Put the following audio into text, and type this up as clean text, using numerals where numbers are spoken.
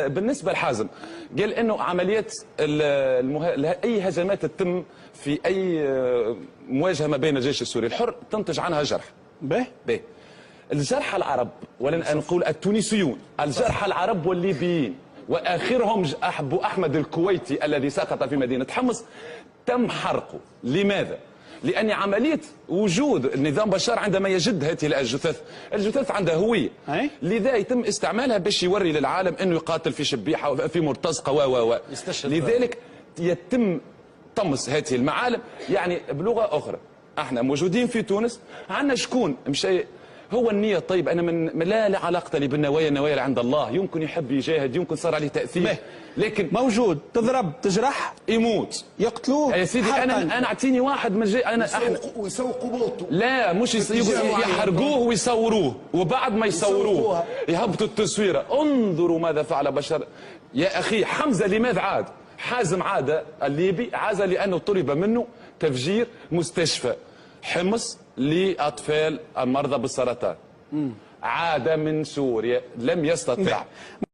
بالنسبه لحازم قال انه عمليات اي هجمات تتم في اي مواجهه ما بين الجيش السوري الحر تنتج عنها جرح. به الجرحى العرب ولن نقول التونسيون، الجرحى العرب والليبيين واخرهم ابو احمد الكويتي الذي سقط في مدينه حمص تم حرقه. لماذا؟ لأن عملية وجود النظام بشار عندما يجد هذه الجثث عندها هوية، لذا يتم استعمالها باش يوري للعالم أنه يقاتل في شبيحة وفي مرتزقة لذلك يتم طمس هذه المعالم. يعني بلغة أخرى احنا موجودين في تونس عندنا شكون مشي هو النية الطيبة. أنا من لا علاقة لي بالنوايا، النوايا اللي عند الله. يمكن يحب يجاهد، يمكن صار عليه تأثير، لكن موجود تضرب تجرح يموت يقتلوه يا سيدي. أنا أعطيني واحد من ويسوقوا موته. لا مش يحرقوه ويصوروه، وبعد ما يصوروه يهبطوا التصويرة. انظروا ماذا فعل بشار يا أخي. حمزة لماذا عاد؟ حازم عاد الليبي عاد لأنه طلب منه تفجير مستشفى حمص لأطفال المرضى بالسرطان. عاد من سوريا لم يستطع